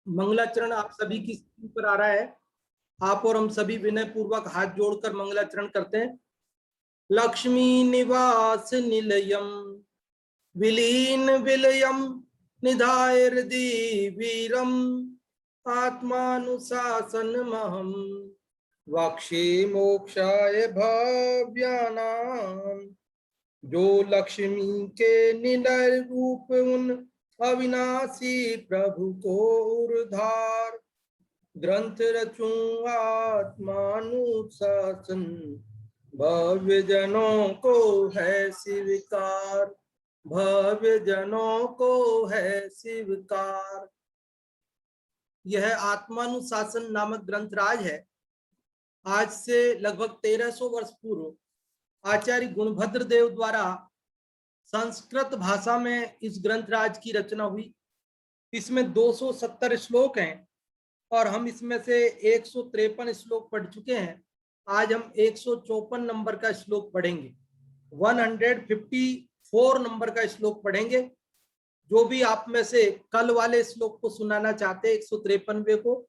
मंगलाचरण आप सभी की स्क्रीन पर आ रहा है। आप और हम सभी विनय पूर्वक हाथ जोड़कर मंगलाचरण करते हैं। लक्ष्मी निवास निलयम विलीन विलयम निधाय हृदि वीरम आत्मानुशासन महम वक्षे मोक्षाय भव्यानाम। जो लक्ष्मी के निलय रूप उन अविनाशी प्रभु को उद्धार ग्रंथ रचूं आत्मानुशासन भव्य जनों को है स्वीकार, भव्य जनों को है स्वीकार। यह आत्मानुशासन नामक ग्रंथराज है। आज से लगभग 1300 वर्ष पूर्व आचार्य गुणभद्र देव द्वारा संस्कृत भाषा में इस ग्रंथराज की रचना हुई। इसमें 270 श्लोक हैं और हम इसमें से 153 श्लोक पढ़ चुके हैं। आज हम 154 नंबर का श्लोक पढ़ेंगे, 154 नंबर का श्लोक पढ़ेंगे। जो भी आप में से कल वाले श्लोक को सुनाना चाहते हैं 153वें को,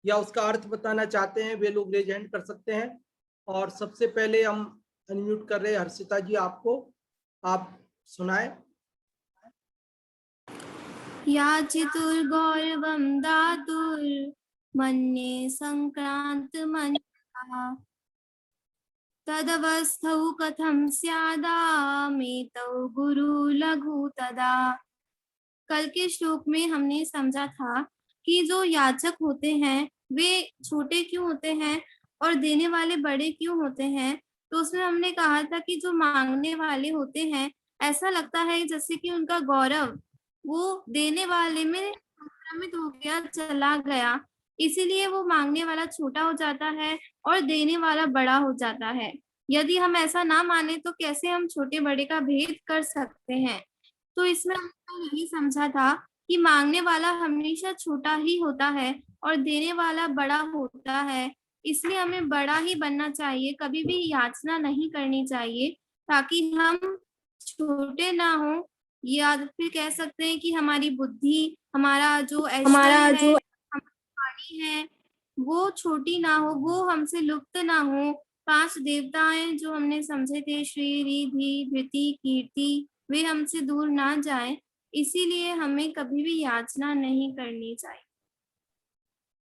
या उसका अर्थ बताना चाहते हैं, वे लोग रेज हैंड कर सकते हैं। और सबसे पहले हम अनम्यूट कर रहे हैं हर्षिता जी आपको, आप सुनाए। याचितुर्गौरवं दातुर्मन्ये संक्रान्तमन्यथा तदवस्थौ कथं स्यादामेतौ गुरु लघु तदा। कल के श्लोक में हमने समझा था कि जो याचक होते हैं वे छोटे क्यों होते हैं और देने वाले बड़े क्यों होते हैं। तो उसमें हमने कहा था कि जो मांगने वाले होते हैं ऐसा लगता है जैसे कि उनका गौरव वो देने वाले में संक्रमित हो गया, चला गया, इसीलिए वो मांगने वाला छोटा हो जाता है और देने वाला बड़ा हो जाता है। यदि हम ऐसा ना माने तो कैसे हम छोटे बड़े का भेद कर सकते हैं। तो इसमें हमने यही समझा था कि मांगने वाला हमेशा छोटा ही होता है और देने वाला बड़ा होता है। इसलिए हमें बड़ा ही बनना चाहिए, कभी भी याचना नहीं करनी चाहिए ताकि हम छोटे ना हो, या फिर कह सकते हैं कि हमारी बुद्धि, हमारा जो ऐश्वर्य है, हमारी वाणी है, वो छोटी ना हो, वो हमसे लुप्त ना हो। 5 देवताएं जो हमने समझे थे, श्री, रिधि, धृति, कीर्ति, वे हमसे दूर ना जाएं। इसीलिए हमें कभी भी याचना नहीं करनी चाहिए।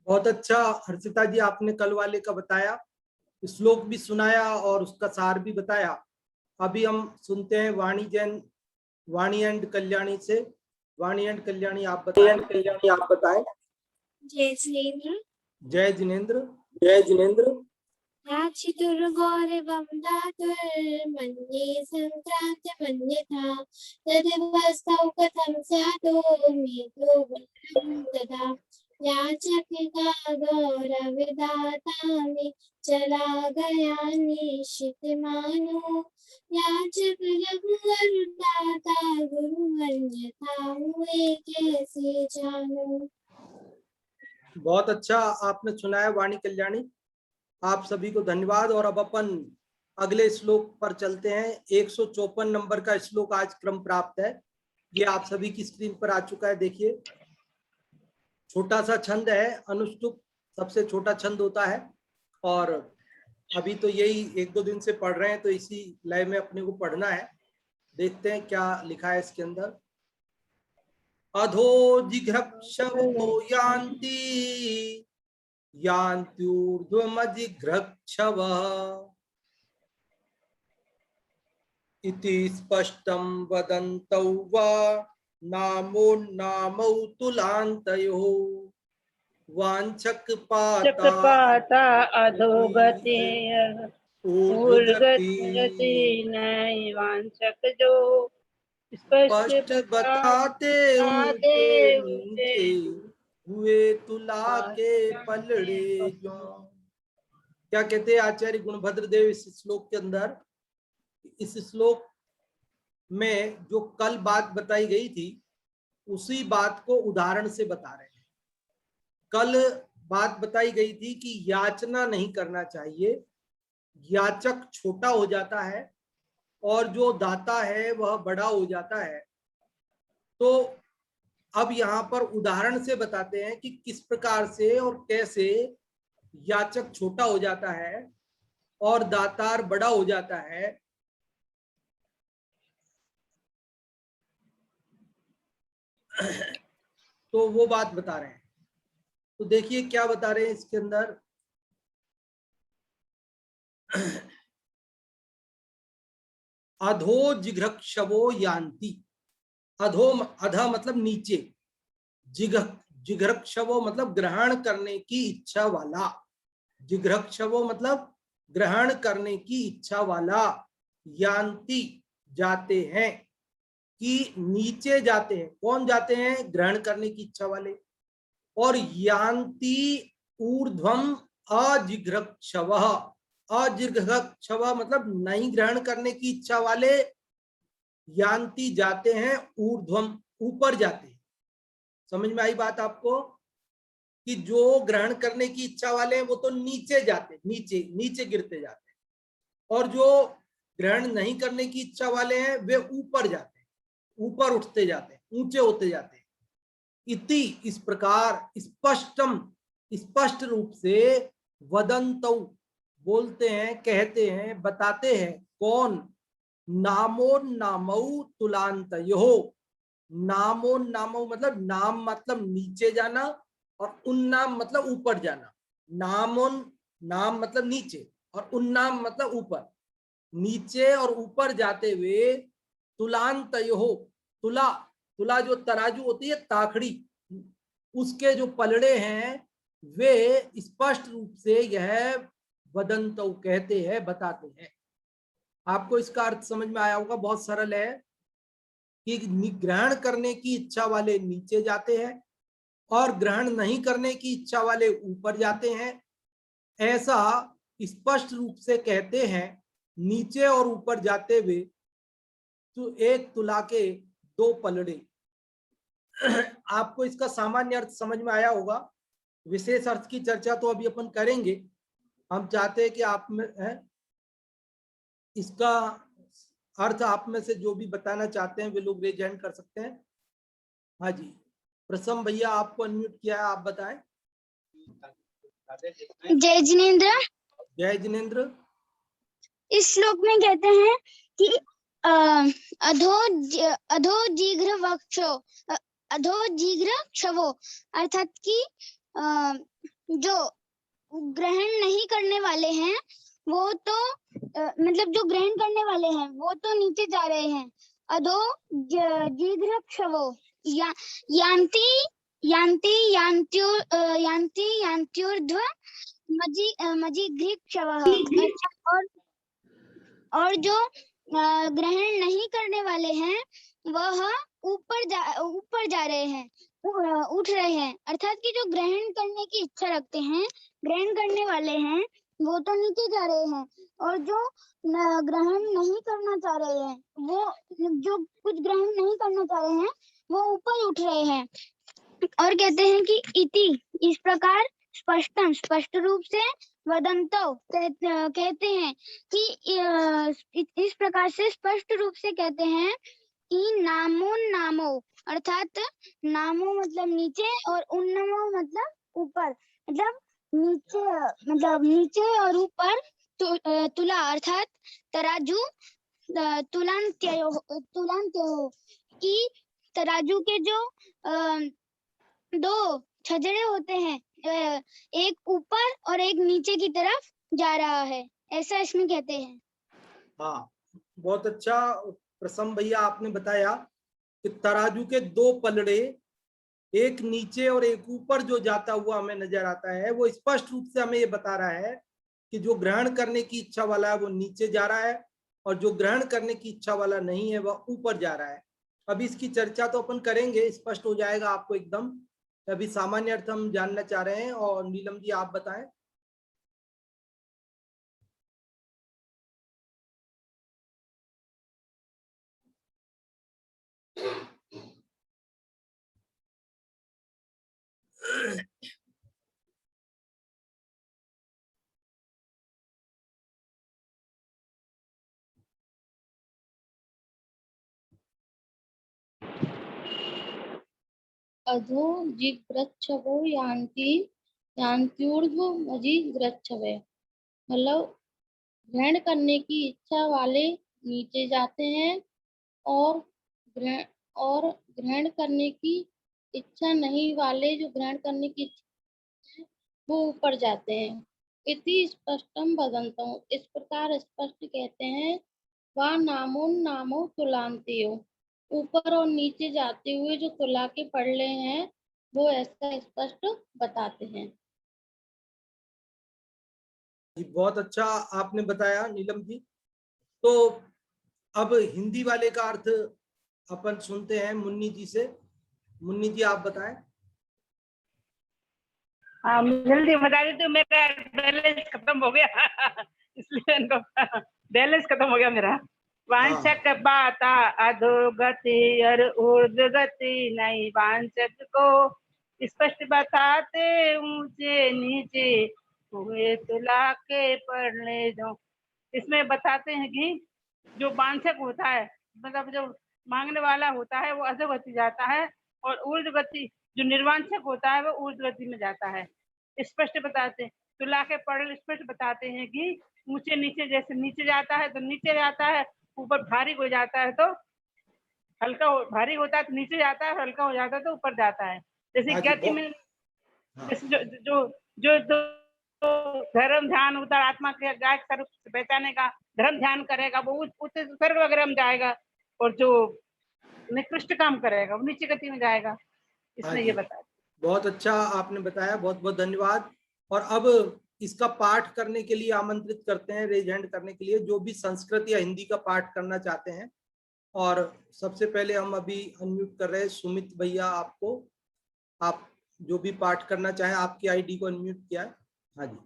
बहुत अच्छा हर्षिता जी, आपने कल वाले का बताया, श्लोक भी सुनाया और उसका सार भी बताया। अभी हम सुनते हैं वाणी जैन, वाणी एंड कल्याणी से। वाणी एंड कल्याणी आप बताएं। जय जिनेन्द्र। जय जिनेन्द्र। जय जिनेन्द्र। याचितुर्गौरवं दातुर्मन्ये संक्रान्तमन्यथा तदवस्थौ कथं स्यादोमेतो गुरुं तदा। याचक का गौरवदाता में चला गया निश्चित मानो। याचक लघुदाता गुरु अन्यथा हुए कैसे जानो। बहुत अच्छा आपने सुनाया वाणी कल्याणी, आप सभी को धन्यवाद। और अब अपन अगले श्लोक पर चलते हैं। 154 नंबर का श्लोक आज क्रम प्राप्त है, ये आप सभी की स्क्रीन पर आ चुका है। देखिए, छोटा सा छंद है, अनुष्टुप सबसे छोटा छंद होता है और अभी तो यही 1-2 दिन से पढ़ रहे हैं, तो इसी लय में अपने को पढ़ना है। देखते हैं क्या लिखा है इसके अंदर। अधो जिघ्रक्षवो यान्ति यान्त्यूर्ध्वमजिघ्रक्षवः इति स्पष्टं वदन्तौ वा नामो नामौ तुलान्तयोः वाञ्छकपाता अधोगति ऊर्ध्वगति नैवांशक जो स्पष्ट बताते ऊंचे नीचे हुए तुला के पलड़े जो। क्या कहते हैं आचार्य गुणभद्र देव इस श्लोक के अंदर? इस श्लोक में जो कल बात बताई गई थी उसी बात को उदाहरण से बता रहे हैं। कल बात बताई गई थी कि याचना नहीं करना चाहिए, याचक छोटा हो जाता है और जो दाता है वह बड़ा हो जाता है। तो अब यहाँ पर उदाहरण से बताते हैं कि किस प्रकार से और कैसे याचक छोटा हो जाता है और दातार बड़ा हो जाता है। तो वो बात बता रहे हैं। तो देखिए क्या बता रहे हैं इसके अंदर। अधो जिघ्रक्षवो यान्ति। अधो अधा मतलब नीचे, जिघ्रक्षवो मतलब ग्रहण करने की इच्छा वाला, जिघ्रक्षवो मतलब ग्रहण करने की इच्छा वाला, यान्ति जाते हैं, कि नीचे जाते हैं। कौन जाते हैं? ग्रहण करने की इच्छा वाले। और यान्ति ऊर्ध्वम अजिघ्रक्षवः। अजिघ्रक्षवः मतलब नहीं ग्रहण करने की इच्छा वाले, यान्ति जाते हैं ऊर्ध्वम, ऊपर जाते हैं। समझ में आई बात आपको? कि जो ग्रहण करने की इच्छा वाले हैं वो तो नीचे जाते हैं, नीचे नीचे गिरते जाते हैं, और जो ग्रहण नहीं करने की इच्छा वाले हैं वे ऊपर जाते हैं, ऊपर उठते जाते हैं, ऊंचे होते जाते हैं। इति इस प्रकार, स्पष्टम स्पष्ट रूप से, वदंतौ बोलते हैं, कहते हैं, बताते हैं। कौन? नामो नामौ तुलान्तयो। नामो नामो मतलब नाम मतलब नीचे जाना, और उन्नाम मतलब ऊपर जाना। नामोन नाम मतलब नीचे, और उन्नाम मतलब ऊपर। नीचे और ऊपर जाते हुए तुलान्तयो, तुला, तुला जो तराजू होती है, ताखड़ी, उसके जो पलड़े हैं वे स्पष्ट रूप से यह वदंतो कहते हैं, बताते हैं। आपको इसका अर्थ समझ में आया होगा, बहुत सरल है कि ग्रहण करने की इच्छा वाले नीचे जाते हैं और ग्रहण नहीं करने की इच्छा वाले ऊपर जाते हैं। ऐसा स्पष्ट रूप से कहते हैं। नीचे और ऊपर जाते हुए तो एक तुला के दो पलड़े। आपको इसका सामान्य अर्थ समझ में आया होगा। विशेष अर्थ की चर्चा तो अभी अपन करेंगे। हम चाहते हैं कि आप में इसका अर्थ आप में से जो भी बताना चाहते हैं वे लोग रेज हैंड कर सकते हैं। हाँ जी, प्रसम भैया आपको अनम्यूट किया है, आप बताएं। जय जिनेन्द्र। जय जिनेन्द्र। इस श्लोक में कहते हैं कि अधो जिघ्र वक्षो, अधो जिघ्र क्षवो, अर्थात कि जो ग्रहण नहीं करने वाले हैं वो तो मतलब जो ग्रहण करने वाले हैं वो तो नीचे जा रहे हैं। अधो जिघ्र क्षवो यान्ति यान्ति यान्त्योर्ध्व मजिघ्रिक्षवः। और जो ग्रहण नहीं करने वाले हैं वह ऊपर जा रहे हैं, उठ रहे हैं। अर्थात कि जो ग्रहण करने की इच्छा रखते हैं, ग्रहण करने वाले हैं, वो तो नीचे जा रहे हैं, और जो ग्रहण नहीं करना चाह रहे हैं, वो जो कुछ ग्रहण नहीं करना चाह रहे हैं वो ऊपर उठ रहे हैं। और कहते हैं कि इति इस प्रकार, स्पष्टम स्पष्ट रूप से, वदंतो कहते हैं कि इस प्रकार से स्पष्ट रूप से कहते हैं कि नामो नामो, अर्थात नामो मतलब नीचे और उन्नमो मतलब ऊपर, मतलब नीचे और ऊपर तुला अर्थात तराजू, तुलान्त्यो कि तराजू के जो दो छजड़े होते हैं, एक ऊपर और एक नीचे की तरफ जा रहा है, ऐसा इसमें कहते हैं। हाँ, बहुत अच्छा प्रसम भैया आपने बताया कि तराजू के दो पलड़े, एक नीचे और एक ऊपर जो जाता हुआ हमें नजर आता है, वो स्पष्ट रूप से हमें ये बता रहा है कि जो ग्रहण करने की इच्छा वाला है वो नीचे जा रहा है, और जो ग्रहण करने की इच्छा वाला नहीं है वह ऊपर जा रहा है। अभी इसकी चर्चा तो अपन करेंगे, स्पष्ट हो जाएगा आपको एकदम। अभी सामान्य अर्थ हम जानना चाह रहे हैं, और नीलम जी आप बताएं। अधो जिगृच्छवो यान्ति यान्त्यूर्ध्वमजि गृच्छवे। मतलब ग्रहण करने की इच्छा वाले नीचे जाते हैं और ग्रहण और ग्रहण करने की इच्छा नहीं वाले जो ग्रहण करने की इच्छा है, वो ऊपर जाते हैं। इति स्पष्टम वदन्तम्, इस प्रकार स्पष्ट कहते हैं। वा नामो नामो तुलान्तियो, ऊपर और नीचे जाते हुए जो तुला के पढ़ले हैं वो ऐसा स्पष्ट बताते हैं। जी, बहुत अच्छा आपने बताया नीलम जी। तो अब हिंदी वाले का अर्थ अपन सुनते हैं मुन्नी जी से। मुन्नी जी आप बताएं। हाँ, जल्दी बता दी तो मेरा बैलेंस खत्म हो गया इसलिए इनको बैलेंस खत्म हो गया मेरा। वांछक बाता अधोगति और ऊर्ध्वगति नहीं, वांछक को स्पष्ट बताते ऊंचे नीचे हुए तुला के पढ़ने दो। इसमें बताते हैं कि जो वांछक होता है, मतलब जो मांगने वाला होता है, वो अधोगति जाता है, और ऊर्ध्वगति जो निर्वांछक होता है वो ऊर्ध्वगति में जाता है। स्पष्ट बताते हैं, तुला के पढ़ स्पष्ट बताते हैं कि ऊंचे नीचे, जैसे नीचे जाता है तो नीचे जाता है, ऊपर भारी हो जाता है तो हल्का भारी होता है तो नीचे जाता है, हल्का हो जाता है तो ऊपर जाता है। जैसे हाँ जी, गति में हाँ। जैसे जो धर्म ध्यान उतर आत्मा के गायक स्वरूप से पहचाने का धर्म ध्यान करेगा वो उच्च स्वर्ग वगैरह में जाएगा, और जो निकृष्ट काम करेगा वो नीचे गति में जाएगा। हाँ इसमें जी, ये बताया। बहुत अच्छा आपने बताया, बहुत बहुत धन्यवाद। और अब इसका पाठ करने के लिए आमंत्रित करते हैं, रेज हैंड करने के लिए, जो भी संस्कृत या हिंदी का पाठ करना चाहते हैं। और सबसे पहले हम अभी अनम्यूट कर रहे हैं सुमित भैया आपको। आप जो भी पाठ करना चाहें, आपकी आईडी को अनम्यूट किया है। हाँ जी।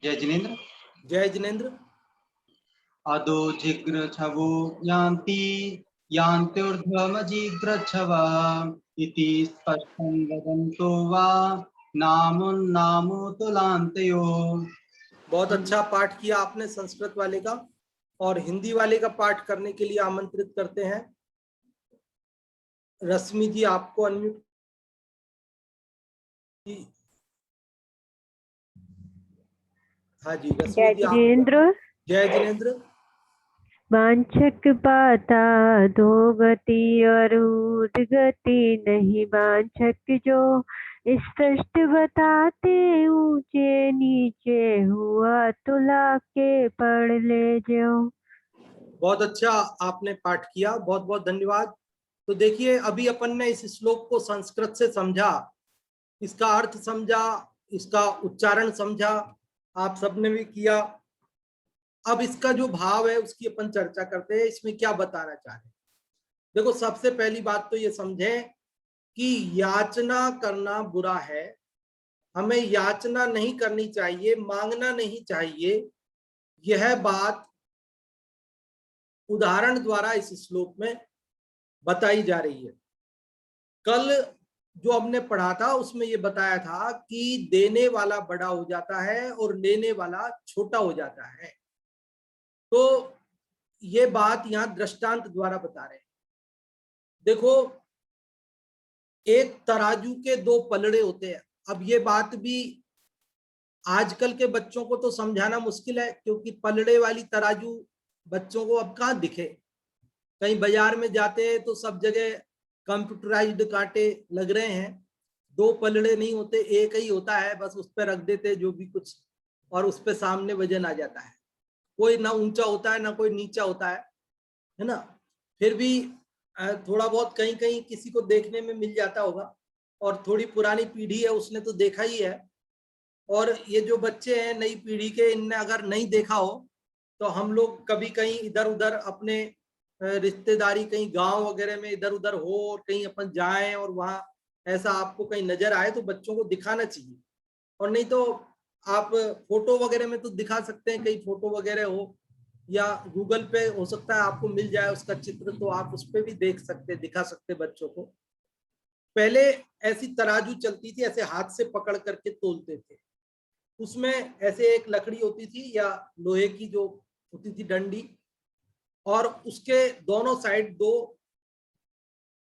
जय जिनेन्द्र। जय जिनेन्द्र। अधो जिग्रच्छवो यान्ति यान्त्यूर्ध्वमजिग्रच्छवा इति स्पष्टं वदन्तो वा नामो तुलान्तयो। बहुत अच्छा पाठ किया आपने संस्कृत वाले का। और हिंदी वाले का पाठ करने के लिए आमंत्रित करते हैं रश्मि जी, आपको अनम्यूट। हाँ जी, रश्मि जी आप। जय जिनेन्द्र। वांछक पाता दो गति और ऊर्ध्वगति नहीं, वांछक जो स्पष्ट बताते ऊंचे नीचे हुआ तुला के पढ़ ले जो। बहुत अच्छा आपने पाठ किया, बहुत बहुत धन्यवाद। तो देखिए, अभी अपन ने इस श्लोक को संस्कृत से समझा, इसका अर्थ समझा, इसका उच्चारण समझा, आप सबने भी किया। अब इसका जो भाव है उसकी अपन चर्चा करते हैं, इसमें क्या बताना चाह रहे हैं। देखो, सबसे पहली बात तो ये समझें कि याचना करना बुरा है, हमें याचना नहीं करनी चाहिए, मांगना नहीं चाहिए। यह बात उदाहरण द्वारा इस श्लोक में बताई जा रही है। कल जो हमने पढ़ा था उसमें यह बताया था कि देने वाला बड़ा हो जाता है और लेने वाला छोटा हो जाता है। तो ये बात यहां दृष्टांत द्वारा बता रहे हैं। देखो, एक तराजू के दो पलड़े होते हैं। अब ये बात भी आजकल के बच्चों को तो समझाना मुश्किल है, क्योंकि पलड़े वाली तराजू बच्चों को अब कहाँ दिखे। कहीं बाजार में जाते हैं तो सब जगह कंप्यूटराइज्ड कांटे लग रहे हैं, दो पलड़े नहीं होते, एक ही होता है, बस उस पर रख देते जो भी कुछ, और उस पर सामने वजन आ जाता है। कोई ना ऊंचा होता है ना कोई नीचा होता है ना। फिर भी थोड़ा बहुत कहीं कहीं किसी को देखने में मिल जाता होगा, और थोड़ी पुरानी पीढ़ी है उसने तो देखा ही है। और ये जो बच्चे हैं नई पीढ़ी के, इनने अगर नहीं देखा हो तो हम लोग कभी कहीं इधर उधर अपने रिश्तेदारी कहीं गांव वगैरह में इधर उधर हो और कहीं अपन जाएं और वहां ऐसा आपको कहीं नजर आए तो बच्चों को दिखाना चाहिए। और नहीं तो आप फोटो वगैरह में तो दिखा सकते हैं, कहीं फोटो वगैरह हो या गूगल पे हो सकता है आपको मिल जाए उसका चित्र, तो आप उस पर भी देख सकते, दिखा सकते बच्चों को। पहले ऐसी तराजू चलती थी, ऐसे हाथ से पकड़ करके तोलते थे। उसमें ऐसे एक लकड़ी होती थी या लोहे की जो होती थी डंडी, और उसके दोनों साइड दो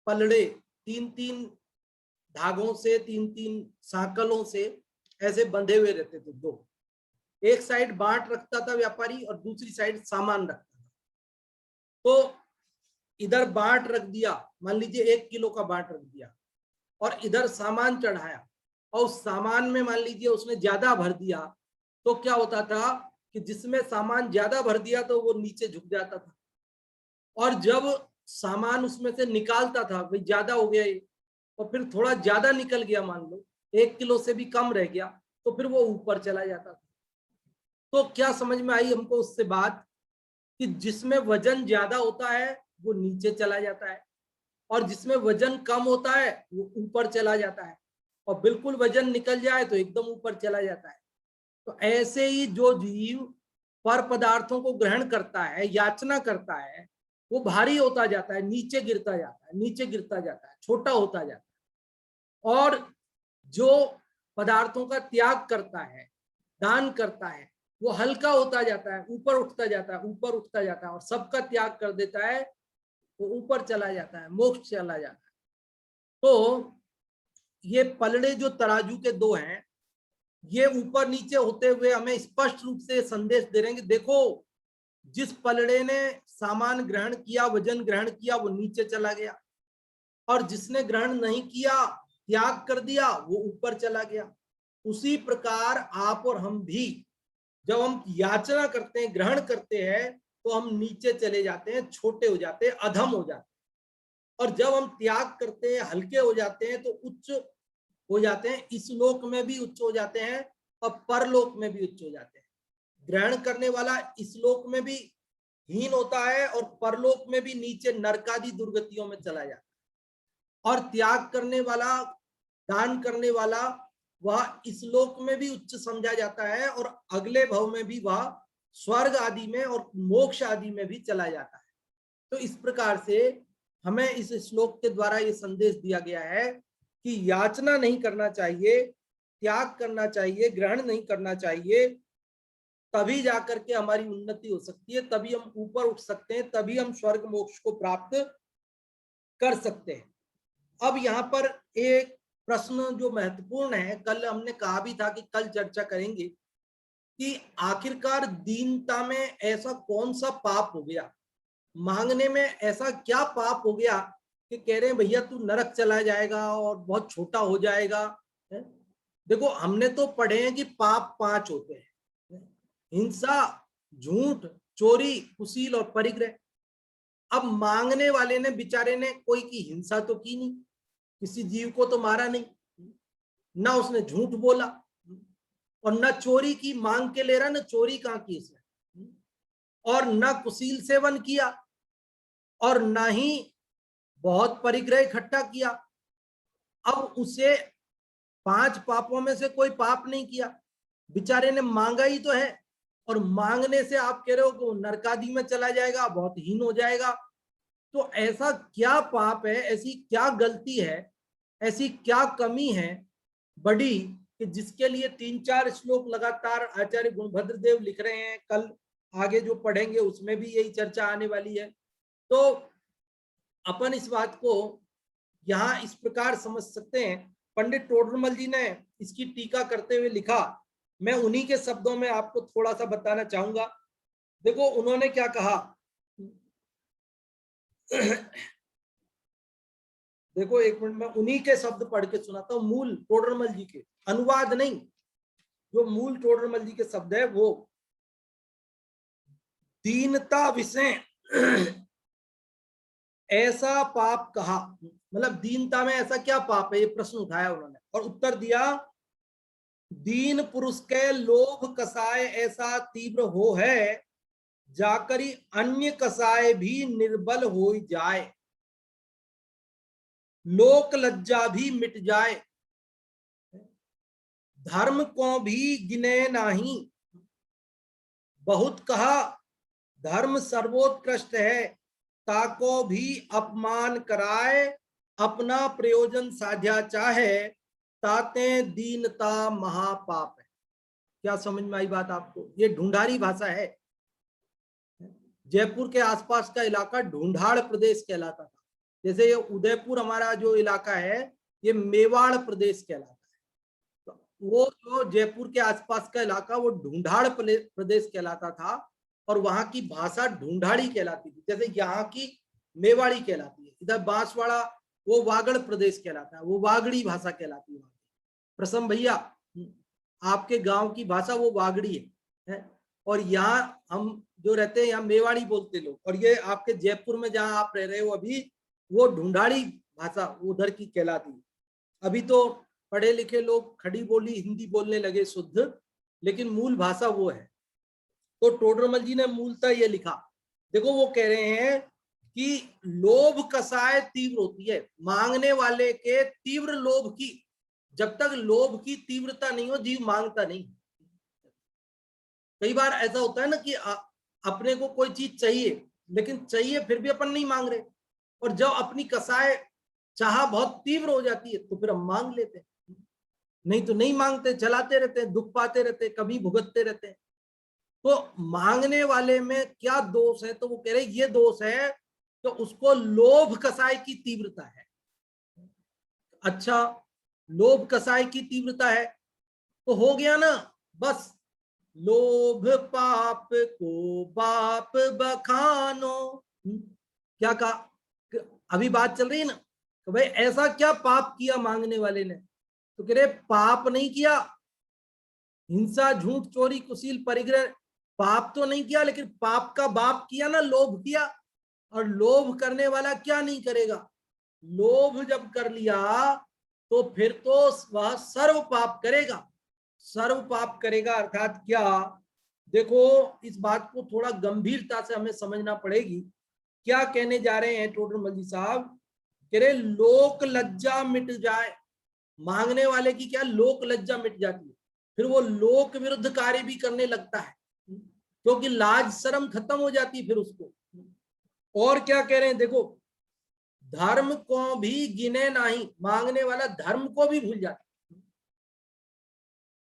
पलड़े, तीन तीन धागों से, 3-3 सांकलों से ऐसे बंधे हुए रहते थे दो। एक साइड बाट रखता था व्यापारी और दूसरी साइड सामान रखता था। तो इधर बाट रख दिया, मान लीजिए 1 किलो का बाट रख दिया, और इधर सामान चढ़ाया, और उस सामान में मान लीजिए उसने ज्यादा भर दिया, तो क्या होता था कि जिसमें सामान ज्यादा भर दिया तो वो नीचे झुक जाता था, और जब सामान उसमें से निकालता था, भाई ज्यादा हो गया ये, और फिर थोड़ा ज्यादा निकल गया, मान लो 1 किलो से भी कम रह गया, तो फिर वो ऊपर चला जाता था। तो क्या समझ में आई हमको उससे बात, कि जिसमें वजन ज्यादा होता है वो नीचे चला जाता है, और जिसमें वजन कम होता है वो ऊपर चला जाता है, और बिल्कुल वजन निकल जाए तो एकदम ऊपर चला जाता है। तो ऐसे ही जो जीव पर पदार्थों को ग्रहण करता है, याचना करता है, वो भारी होता जाता है, नीचे गिरता जाता है, नीचे गिरता जाता है, छोटा होता जाता है। और जो पदार्थों का त्याग करता है, दान करता है, वो हल्का होता जाता है, ऊपर उठता जाता है, ऊपर उठता जाता है, और सबका त्याग कर देता है, वो ऊपर चला जाता है, मोक्ष चला जाता है। तो ये पलड़े जो तराजू के दो हैं, ये ऊपर नीचे होते हुए हमें स्पष्ट रूप से संदेश दे रहे हैं कि देखो, जिस पलड़े ने सामान ग्रहण किया, वजन ग्रहण किया, वो नीचे चला गया, और जिसने ग्रहण नहीं किया, त्याग कर दिया, वो ऊपर चला गया। उसी प्रकार आप और हम भी जब हम याचना करते हैं, ग्रहण करते हैं, तो हम नीचे चले जाते हैं, छोटे हो जाते हैं, अधम हो जाते हैं, और जब हम त्याग करते हैं, हल्के हो जाते हैं, तो उच्च हो जाते हैं, इस लोक में भी उच्च हो जाते हैं और परलोक में भी उच्च हो जाते हैं। ग्रहण करने वाला इस लोक में भी हीन होता है और परलोक में भी नीचे नरकादि दुर्गतियों में चला जाता है, और त्याग करने वाला, दान करने वाला, वह इस लोक में भी उच्च समझा जाता है और अगले भव में भी वह स्वर्ग आदि में और मोक्ष आदि में भी चला जाता है। तो इस प्रकार से हमें इस श्लोक के द्वारा ये संदेश दिया गया है कि याचना नहीं करना चाहिए, त्याग करना चाहिए, ग्रहण नहीं करना चाहिए, तभी जाकर के हमारी उन्नति हो सकती है, तभी हम ऊपर उठ सकते हैं, तभी हम स्वर्ग मोक्ष को प्राप्त कर सकते हैं। अब यहाँ पर एक प्रश्न जो महत्वपूर्ण है, कल हमने कहा भी था कि कल चर्चा करेंगे, कि आखिरकार दीनता में ऐसा कौन सा पाप हो गया, मांगने में ऐसा क्या पाप हो गया कि कह रहे हैं भैया तू नरक चला जाएगा और बहुत छोटा हो जाएगा। देखो, हमने तो पढ़े हैं कि पाप 5 होते हैं: हिंसा, झूठ, चोरी, कुशील और परिग्रह। अब मांगने वाले ने, बेचारे ने कोई की हिंसा तो की नहीं, किसी जीव को तो मारा नहीं, ना उसने झूठ बोला, और ना चोरी की, मांग के ले रहा, ना चोरी कहां की इसने, और ना कुशील सेवन किया, और ना ही बहुत परिग्रह इकट्ठा किया। अब उसे 5 पापों में से कोई पाप नहीं किया, बेचारे ने मांगा ही तो है, और मांगने से आप कह रहे हो कि वो नरकादि में चला जाएगा, बहुत हीन हो जाएगा। तो ऐसा क्या पाप है, ऐसी क्या गलती है, ऐसी क्या कमी है बड़ी, कि जिसके लिए 3-4 श्लोक लगातार आचार्य गुणभद्र देव लिख रहे हैं। कल आगे जो पढ़ेंगे उसमें भी यही चर्चा आने वाली है। तो अपन इस बात को यहाँ इस प्रकार समझ सकते हैं। पंडित टोडरमल जी ने इसकी टीका करते हुए लिखा, मैं उन्हीं के शब्दों में आपको थोड़ा सा बताना चाहूंगा। देखो उन्होंने क्या कहा, देखो एक मिनट, मैं उन्हीं के शब्द पढ़ के सुनाता हूँ, मूल टोडरमल जी के, अनुवाद नहीं, जो मूल टोडरमल जी के शब्द है वो। दीनता विषय ऐसा पाप कहा, मतलब दीनता में ऐसा क्या पाप है, ये प्रश्न उठाया उन्होंने, और उत्तर दिया, दीन पुरुष के लोभ कसाय ऐसा तीव्र हो है, जाकरी अन्य कसाय भी निर्बल हो जाए, लोक लज्जा भी मिट जाए, धर्म को भी गिने नाही, बहुत कहा धर्म सर्वोत्कृष्ट है, ताको भी अपमान कराए, अपना प्रयोजन साध्या चाहे, ताते दीनता महापाप है। क्या समझ में आई बात आपको? ये ढूंढारी भाषा है। जयपुर के आसपास का इलाका ढूंढाड़ प्रदेश कहलाता था। जैसे ये उदयपुर हमारा जो इलाका है, ये मेवाड़ प्रदेश कहलाता है। तो वो जो जयपुर के आसपास का इलाका वो ढूंढाड़ प्रदेश कहलाता था और वहां की भाषा ढूंढाड़ी कहलाती थी, जैसे यहाँ की मेवाड़ी कहलाती है। इधर बांसवाड़ा वो वागड़ प्रदेश कहलाता है, वो वागड़ी भाषा कहलाती है। प्रसन्न भैया, आपके गांव की भाषा वो वागड़ी है और यहाँ हम जो रहते हैं यहाँ मेवाड़ी बोलते लोग, और ये आपके जयपुर में जहाँ आप रह रहे हो अभी वो ढूंढाड़ी भाषा उधर की कहलाती है। अभी तो पढ़े लिखे लोग खड़ी बोली हिंदी बोलने लगे शुद्ध, लेकिन मूल भाषा वो है। तो टोडरमल जी ने मूलतः ये लिखा, देखो वो कह रहे हैं कि लोभ कसाय तीव्र होती है, मांगने वाले के तीव्र लोभ की, जब तक लोभ की तीव्रता नहीं हो जीव मांगता नहीं। कई बार ऐसा होता है ना कि अपने को कोई चीज चाहिए लेकिन चाहिए फिर भी अपन नहीं मांग रहे, और जब अपनी कसाय चाह बहुत तीव्र हो जाती है तो फिर हम मांग लेते हैं, नहीं तो नहीं मांगते, चलाते रहते हैं, दुख पाते रहते हैं, कभी भुगतते रहते हैं। तो मांगने वाले में क्या दोष है, तो वो कह रहे ये दोष है तो उसको लोभ कसाय की तीव्रता है। अच्छा, लोभ कसाय की तीव्रता है तो हो गया ना, बस लोभ पाप को बाप बखानो। क्या कहा, अभी बात चल रही है ना तो भाई ऐसा क्या पाप किया मांगने वाले ने, तो कह रहे पाप नहीं किया, हिंसा झूठ चोरी कुशील परिग्रह पाप तो नहीं किया, लेकिन पाप का बाप किया ना, लोभ किया। और लोभ करने वाला क्या नहीं करेगा, लोभ जब कर लिया तो फिर तो वह सर्व पाप करेगा। सर्व पाप करेगा अर्थात क्या, देखो इस बात को थोड़ा गंभीरता से हमें समझना पड़ेगी। क्या कहने जा रहे हैं टोडरमल जी साहब, कह रहे लोक लज्जा मिट जाए, मांगने वाले की क्या लोक लज्जा मिट जाती है, फिर वो लोक विरुद्ध कार्य भी करने लगता है क्योंकि लाज शर्म खत्म हो जाती है फिर उसको। और क्या कह रहे हैं, देखो धर्म को भी गिने नहीं, मांगने वाला धर्म को भी भूल जाता है।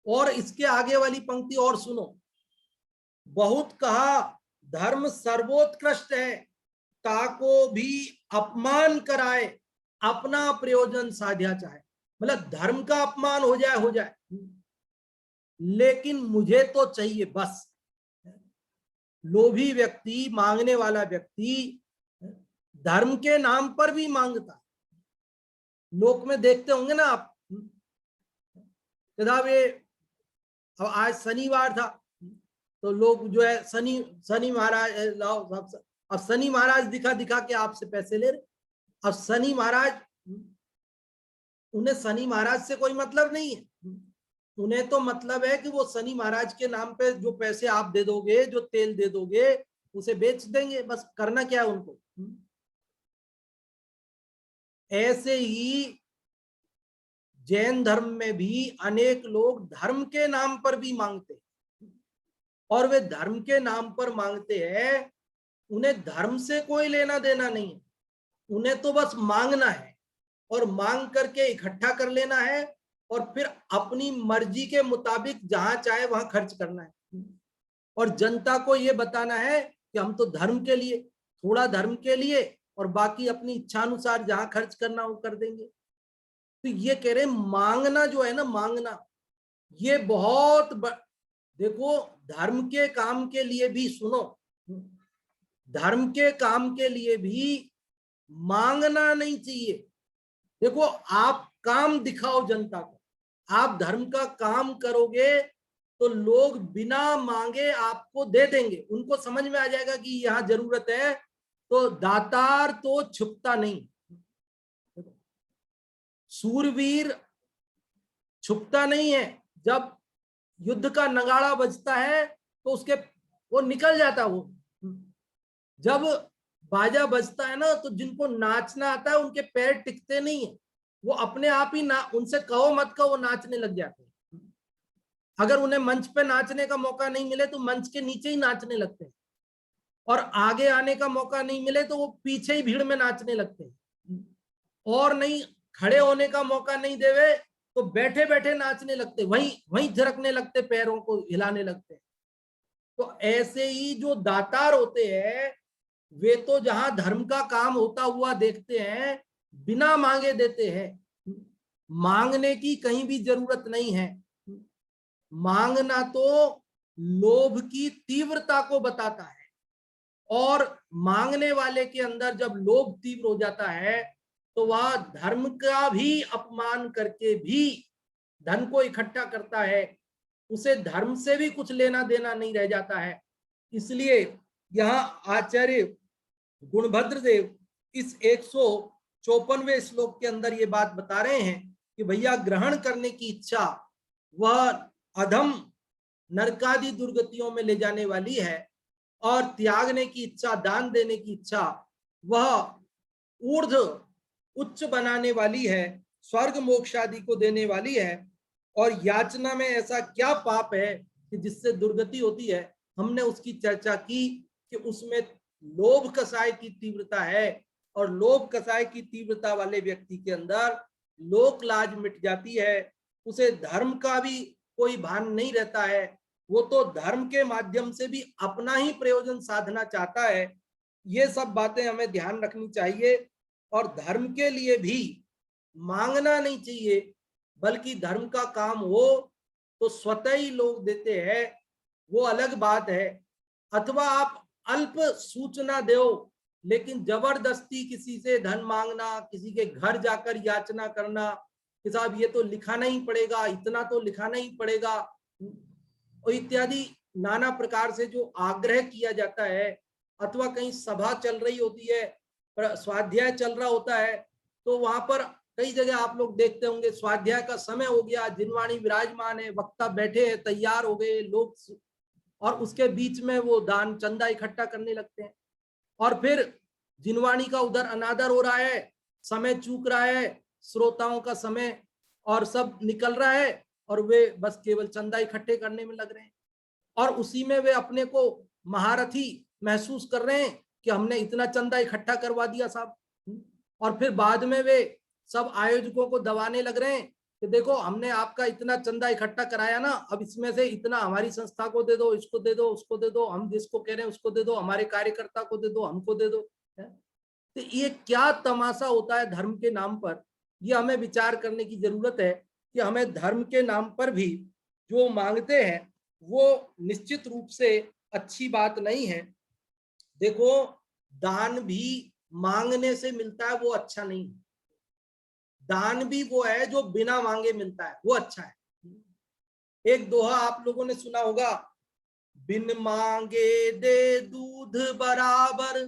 और इसके आगे वाली पंक्ति और सुनो, बहुत कहा धर्म सर्वोत्कृष्ट है, ताको भी अपमान कराए, अपना प्रयोजन साध्या चाहे। मतलब धर्म का अपमान हो जाए लेकिन मुझे तो चाहिए बस। लोभी व्यक्ति, मांगने वाला व्यक्ति धर्म के नाम पर भी मांगता। लोक में देखते होंगे ना आप, अब आज शनिवार था तो लोग जो है शनि महाराज लाओ, अब शनि महाराज दिखा दिखा के आपसे पैसे ले रहे। अब शनि महाराज, उन्हें शनि महाराज से कोई मतलब नहीं है, उन्हें तो मतलब है कि वो शनि महाराज के नाम पे जो पैसे आप दे दोगे, जो तेल दे दोगे उसे बेच देंगे, बस करना क्या है उनको। ऐसे ही जैन धर्म में भी अनेक लोग धर्म के नाम पर भी मांगते हैं, और वे धर्म के नाम पर मांगते हैं, उन्हें धर्म से कोई लेना देना नहीं है, उन्हें तो बस मांगना है और मांग करके इकट्ठा कर लेना है और फिर अपनी मर्जी के मुताबिक जहां चाहे वहां खर्च करना है, और जनता को यह बताना है कि हम तो धर्म के लिए, थोड़ा धर्म के लिए और बाकी अपनी इच्छा अनुसार जहां खर्च करना वो कर देंगे। तो ये कह रहे मांगना जो है ना, मांगना ये बहुत देखो धर्म के काम के लिए भी, सुनो, धर्म के काम के लिए भी मांगना नहीं चाहिए। देखो आप काम दिखाओ जनता को, आप धर्म का काम करोगे तो लोग बिना मांगे आपको दे देंगे, उनको समझ में आ जाएगा कि यहाँ जरूरत है, तो दातार तो छुपता नहीं, सूरवीर छुपता नहीं है। जब युद्ध का नगाड़ा बजता है तो उसके वो निकल जाता, वो जब बाजा बजता है ना तो जिनको नाचना आता है उनके पैर टिकते नहीं है, वो अपने आप ही उनसे कहो मत कहो वो नाचने लग जाते हैं। अगर उन्हें मंच पे नाचने का मौका नहीं मिले तो मंच के नीचे ही नाचने लगते हैं, और आगे आने का मौका नहीं मिले तो वो पीछे ही भीड़ में नाचने लगते हैं, और नहीं खड़े होने का मौका नहीं देवे तो बैठे बैठे नाचने लगते, वहीं झरकने लगते, पैरों को हिलाने लगते। तो ऐसे ही जो दातार होते हैं वे तो जहां धर्म का काम होता हुआ देखते हैं बिना मांगे देते हैं, मांगने की कहीं भी जरूरत नहीं है। मांगना तो लोभ की तीव्रता को बताता है, और मांगने वाले के अंदर जब लोभ तीव्र हो जाता है तो वह धर्म का भी अपमान करके भी धन को इकट्ठा करता है, उसे धर्म से भी कुछ लेना देना नहीं रह जाता है। इसलिए यहाँ आचार्य गुणभद्र देव इस 154वें श्लोक के अंदर ये बात बता रहे हैं कि भैया ग्रहण करने की इच्छा वह अधम नरकादि दुर्गतियों में ले जाने वाली है, और त्यागने की इच्छा, दान देने की इच्छा वह ऊर्ध्व उच्च बनाने वाली है, स्वर्ग मोक्ष आदि को देने वाली है। और याचना में ऐसा क्या पाप है कि जिससे दुर्गति होती है? हमने उसकी चर्चा की कि उसमें लोभ कसाय की तीव्रता है, और लोभ कसाय की तीव्रता वाले व्यक्ति के अंदर लोक लाज मिट जाती है, उसे धर्म का भी कोई भान नहीं रहता है, वो तो धर्म के माध्यम से भी अपना ही प्रयोजन साधना चाहता है। ये सब बातें हमें ध्यान रखनी चाहिए, और धर्म के लिए भी मांगना नहीं चाहिए, बल्कि धर्म का काम हो तो स्वतः ही लोग देते हैं, वो अलग बात है। अथवा आप अल्प सूचना दो, लेकिन जबरदस्ती किसी से धन मांगना, किसी के घर जाकर याचना करना कि साहब ये तो लिखाना ही पड़ेगा, इतना तो लिखाना ही पड़ेगा, और इत्यादि नाना प्रकार से जो आग्रह किया जाता है। अथवा कहीं सभा चल रही होती है, स्वाध्याय चल रहा होता है, तो वहां पर कई जगह आप लोग देखते होंगे स्वाध्याय का समय हो गया, जिनवाणी विराजमान है, वक्ता बैठे हैं, तैयार हो गए लोग, और उसके बीच में वो दान चंदा इकट्ठा करने लगते हैं, और फिर जिनवाणी का उधर अनादर हो रहा है, समय चूक रहा है, श्रोताओं का समय और सब निकल रहा है, और वे बस केवल चंदा इकट्ठे करने में लग रहे हैं, और उसी में वे अपने को महारथी महसूस कर रहे हैं कि हमने इतना चंदा इकट्ठा करवा दिया साहब। और फिर बाद में वे सब आयोजकों को दबाने लग रहे हैं कि देखो हमने आपका इतना चंदा इकट्ठा कराया ना, अब इसमें से इतना हमारी संस्था को दे दो, इसको दे दो, उसको दे दो, हम जिसको कह रहे हैं उसको दे दो, हमारे कार्यकर्ता को दे दो, हमको दे दो। तो ये क्या तमाशा होता है धर्म के नाम पर? ये हमें विचार करने की जरूरत है कि हमें धर्म के नाम पर भी जो मांगते हैं वो निश्चित रूप से अच्छी बात नहीं है। देखो, दान भी मांगने से मिलता है, वो अच्छा नहीं। दान भी वो है जो बिना मांगे मिलता है, वो अच्छा है। एक दोहा आप लोगों ने सुना होगा, बिन मांगे दे दूध बराबर,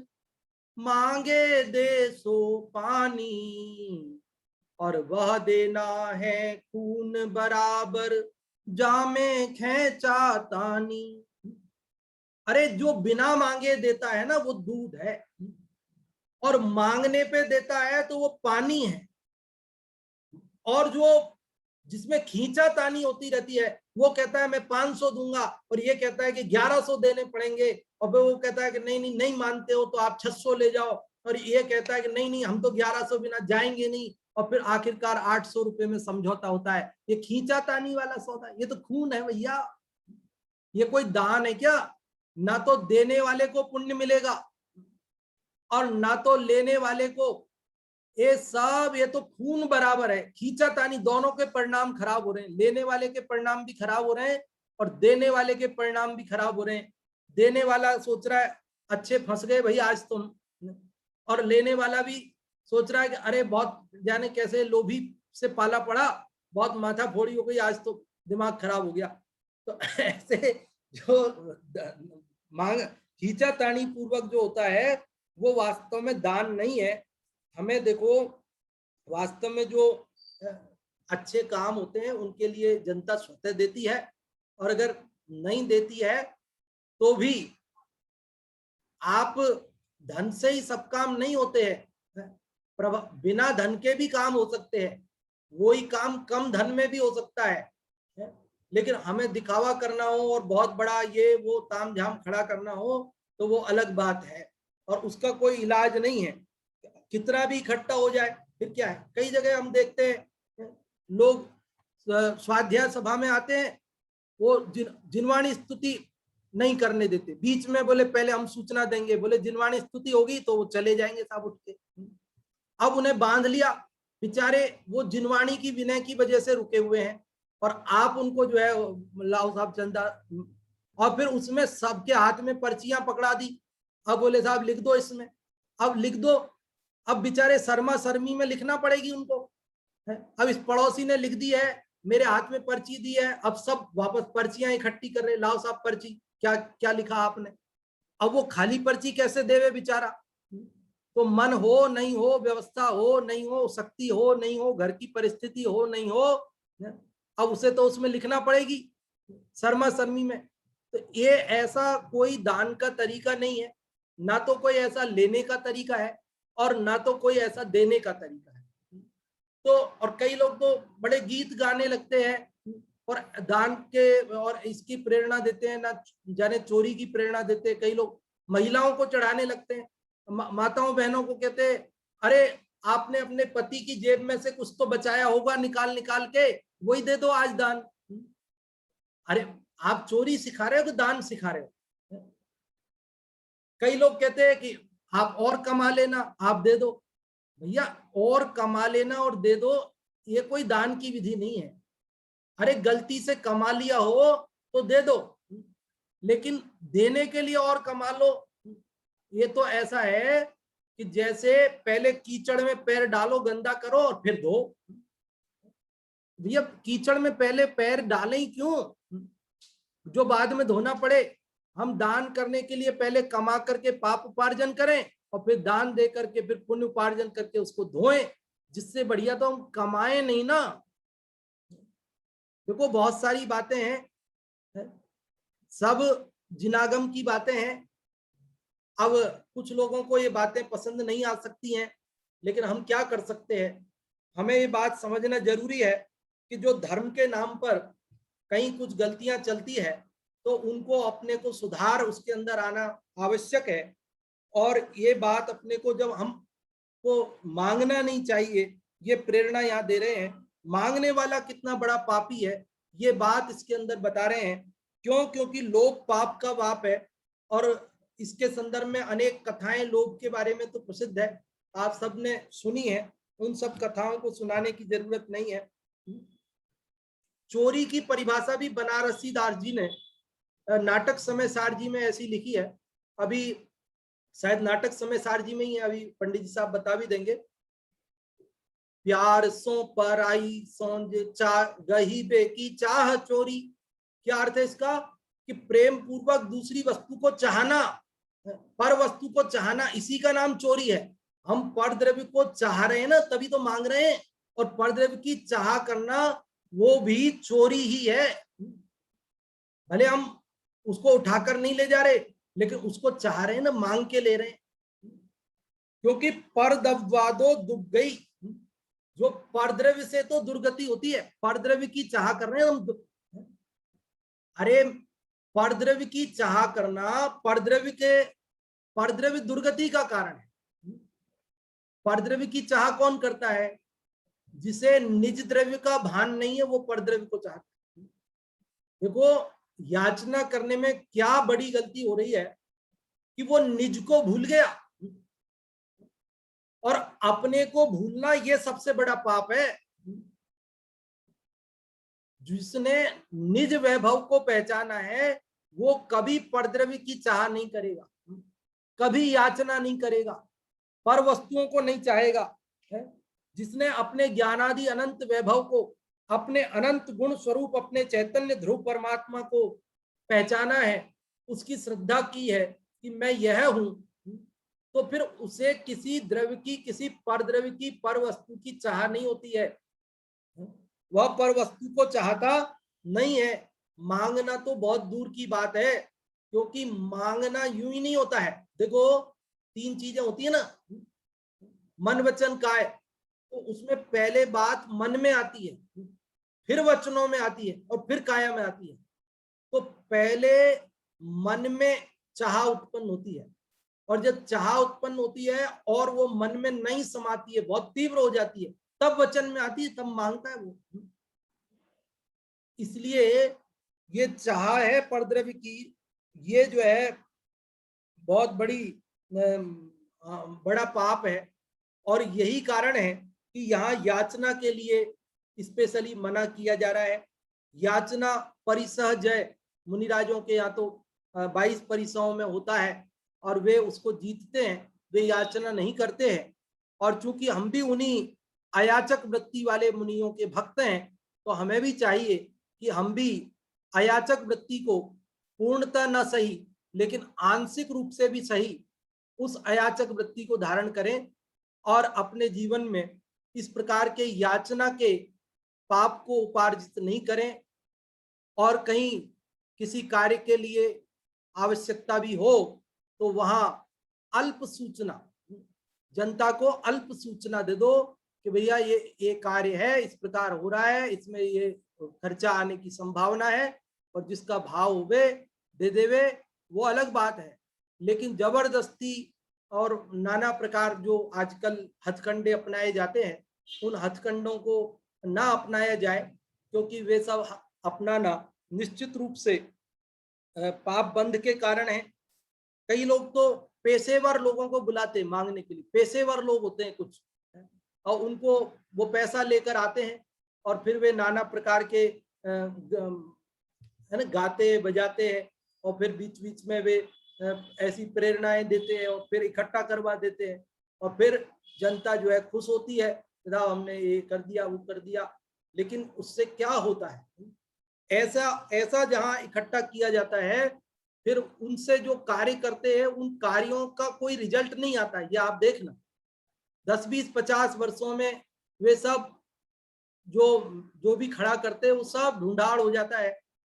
मांगे दे सो पानी, और वह देना है खून बराबर, जामे खैंचा तानी। अरे जो बिना मांगे देता है ना वो दूध है, और मांगने पे देता है तो वो पानी है, और जो जिसमें खींचातानी होती रहती है वो कहता है मैं 500 दूंगा, और ये कहता है कि 1100 देने पड़ेंगे, और फिर वो कहता है कि नहीं नहीं नहीं मानते हो तो आप 600 ले जाओ, और ये कहता है कि नहीं नहीं हम तो 1100 बिना जाएंगे नहीं, और फिर आखिरकार 800 रुपए में समझौता होता है। ये खींचातानी वाला सौदा, ये तो खून है भैया, ये कोई दान है क्या? ना तो देने वाले को पुण्य मिलेगा और ना तो लेने वाले को। ये सब, ये तो खून बराबर है, खींचातानी, दोनों के परिणाम खराब हो रहे हैं। लेने वाले के परिणाम भी खराब हो रहे हैं और देने वाले के परिणाम भी खराब हो रहे हैं। देने वाला सोच रहा है अच्छे फंस गए भाई आज तुम, और लेने वाला भी सोच रहा है कि अरे बहुत जाने कैसे लोभी से पाला पड़ा, बहुत माथा फोड़ी हो गई आज तो, दिमाग खराब हो गया। तो ऐसे जो मांग खींचातानी पूर्वक जो होता है वो वास्तव में दान नहीं है। हमें देखो, वास्तव में जो अच्छे काम होते हैं उनके लिए जनता स्वतः देती है, और अगर नहीं देती है तो भी आप धन से ही सब काम नहीं होते हैं, बिना धन के भी काम हो सकते हैं, वही काम कम धन में भी हो सकता है। लेकिन हमें दिखावा करना हो और बहुत बड़ा ये वो तामझाम खड़ा करना हो तो वो अलग बात है, और उसका कोई इलाज नहीं है। कितना भी इकट्ठा हो जाए फिर क्या है। कई जगह हम देखते हैं लोग स्वाध्याय सभा में आते हैं, वो जिनवाणी स्तुति नहीं करने देते, बीच में बोले पहले हम सूचना देंगे, बोले जिनवाणी स्तुति होगी तो वो चले जाएंगे साहब उठ के। अब उन्हें बांध लिया बेचारे वो जिनवाणी की विनय की वजह से रुके हुए हैं, और आप उनको जो है लाओ साहब चंदा, और फिर उसमें सबके हाथ में पर्चियां पकड़ा दी। अब बोले साहब लिख दो इसमें, अब लिख दो। अब बेचारे शर्मा शर्मी में लिखना पड़ेगी उनको। अब इस पड़ोसी ने लिख दी है, मेरे हाथ में पर्ची दी है, अब सब वापस पर्चियां इकट्ठी कर रहे, लाओ साहब पर्ची, क्या क्या लिखा आपने। अब वो खाली पर्ची कैसे देवे बेचारा। तो मन हो नहीं हो, व्यवस्था हो नहीं हो, शक्ति हो नहीं हो, घर की परिस्थिति हो नहीं हो, अब उसे तो उसमें लिखना पड़ेगी शर्मा शर्मी में। तो ये ऐसा कोई दान का तरीका नहीं है, ना तो कोई ऐसा लेने का तरीका है और ना तो कोई ऐसा देने का तरीका है। तो और कई लोग तो बड़े गीत गाने लगते हैं और दान के और इसकी प्रेरणा देते हैं, ना जाने चोरी की प्रेरणा देते हैं। कई लोग महिलाओं को चढ़ाने लगते हैं, माताओं बहनों को कहते हैं, अरे आपने अपने पति की जेब में से कुछ तो बचाया होगा, निकाल निकाल के वही दे दो आज दान। अरे आप चोरी सिखा रहे हो कि दान सिखा रहे हो। कई लोग कहते हैं कि आप और कमा लेना, आप दे दो। भैया और कमा लेना और दे दो, ये कोई दान की विधि नहीं है। अरे गलती से कमा लिया हो तो दे दो, लेकिन देने के लिए और कमा लो, ये तो ऐसा है कि जैसे पहले कीचड़ में पैर डालो, गंदा करो और फिर धो। भैया कीचड़ में पहले पैर डालें ही क्यों, जो बाद में धोना पड़े। हम दान करने के लिए पहले कमा करके पाप उपार्जन करें और फिर दान दे करके फिर पुण्य उपार्जन करके उसको धोएं। जिससे बढ़िया तो हम कमाएं नहीं ना। देखो बहुत सारी बातें हैं, सब जिनागम की बातें हैं। अब कुछ लोगों को ये बातें पसंद नहीं आ सकती हैं, लेकिन हम क्या कर सकते हैं। हमें ये बात समझना जरूरी है कि जो धर्म के नाम पर कहीं कुछ गलतियां चलती है तो उनको अपने को सुधार उसके अंदर आना आवश्यक है। और ये बात अपने को जब हम को मांगना नहीं चाहिए, ये प्रेरणा यहाँ दे रहे हैं। मांगने वाला कितना बड़ा पापी है ये बात इसके अंदर बता रहे हैं। क्यों? क्योंकि लोभ पाप का बाप है। और इसके संदर्भ में अनेक कथाएं लोभ के बारे में तो प्रसिद्ध है, आप सबने सुनी है, उन सब कथाओं को सुनाने की जरूरत नहीं है। चोरी की परिभाषा भी बनारसी दास जी ने नाटक समय सार जी में ऐसी लिखी है। अभी शायद नाटक समय सार जी में ही है, अभी पंडित जी साहब बता भी देंगे। प्यार सो पर आई सोंज गही बे की चाह चोरी। क्या अर्थ है इसका? कि प्रेम पूर्वक दूसरी वस्तु को चाहना, पर वस्तु को चाहना, इसी का नाम चोरी है। हम पर द्रव्य को चाह रहे हैं ना, तभी तो मांग रहे हैं। और पर द्रव्य की चाह करना वो भी चोरी ही है। भले हम उसको उठाकर नहीं ले जा रहे, लेकिन उसको चाह रहे हैं ना, मांग के ले रहे हैं। क्योंकि परद्रव्यादो दुर्गई, जो परद्रव्य से तो दुर्गति होती है, परद्रव्य की चाह कर रहे हैं हम। अरे परद्रव्य की चाह करना, परद्रव्य दुर्गति का कारण है। परद्रव्य की चाह कौन करता है? जिसे निज द्रव्य का भान नहीं है, वो परद्रव्य को चाहता है। देखो याचना करने में क्या बड़ी गलती हो रही है कि वो निज को भूल गया, और अपने को भूलना ये सबसे बड़ा पाप है। जिसने निज वैभव को पहचाना है वो कभी परद्रव्य की चाह नहीं करेगा, कभी याचना नहीं करेगा, पर वस्तुओं को नहीं चाहेगा। जिसने अपने ज्ञानादि अनंत वैभव को, अपने अनंत गुण स्वरूप अपने चैतन्य ध्रुव परमात्मा को पहचाना है, उसकी श्रद्धा की है कि मैं यह हूं, तो फिर उसे किसी द्रव्य की, किसी पर द्रव्य की, पर वस्तु की चाह नहीं होती है। वह पर वस्तु को चाहता नहीं है। मांगना तो बहुत दूर की बात है, क्योंकि मांगना यूं ही नहीं होता है। देखो 3 चीजें होती है ना, मन वचन काय। तो उसमें पहले बात मन में आती है, फिर वचनों में आती है और फिर काया में आती है। तो पहले मन में चाह उत्पन्न होती है, और जब चाह उत्पन्न होती है और वो मन में नहीं समाती है, बहुत तीव्र हो जाती है, तब वचन में आती है, तब मांगता है वो। इसलिए ये चाह है परद्रव्य की, ये जो है बहुत बड़ा पाप है। और यही कारण है कि यहाँ याचना के लिए स्पेशली मना किया जा रहा है। याचना परिसह जय, मुनिराजों के यहाँ तो 22 परिसहों में होता है और वे उसको जीतते हैं, वे याचना नहीं करते हैं। और चूंकि हम भी उन्हीं अयाचक वृत्ति वाले मुनियों के भक्त हैं, तो हमें भी चाहिए कि हम भी अयाचक वृत्ति को पूर्णतः न सही लेकिन आंशिक रूप से भी सही उस अयाचक वृत्ति को धारण करें और अपने जीवन में इस प्रकार के याचना के पाप को उपार्जित नहीं करें। और कहीं किसी कार्य के लिए आवश्यकता भी हो तो वहां अल्प सूचना, जनता को अल्प सूचना दे दो कि भैया ये कार्य है, इस प्रकार हो रहा है, इसमें ये खर्चा आने की संभावना है, और जिसका भाव होवे दे देवे, वो अलग बात है। लेकिन जबरदस्ती और नाना प्रकार जो आजकल हथकंडे अपनाए जाते हैं, उन हथकंडों को ना अपनाया जाए, क्योंकि वे सब अपनाना निश्चित रूप से पाप बंध के कारण है। कई लोग तो पेशेवर लोगों को बुलाते मांगने के लिए, पेशेवर लोग होते हैं कुछ, और उनको वो पैसा लेकर आते हैं और फिर वे नाना प्रकार के है ना गाते बजाते हैं, और फिर बीच बीच में वे ऐसी प्रेरणाएं देते हैं और फिर इकट्ठा करवा देते हैं, और फिर जनता जो है खुश होती है, हमने ये कर दिया वो कर दिया। लेकिन उससे क्या होता है, ऐसा जहां इकट्ठा किया जाता है, फिर उनसे जो कार्य करते हैं उन कार्यों का कोई रिजल्ट नहीं आता। ये आप देखना 10, 20, 50 वर्षों में वे सब जो भी खड़ा करते हैं वो सब ढूंढाड़ हो जाता है,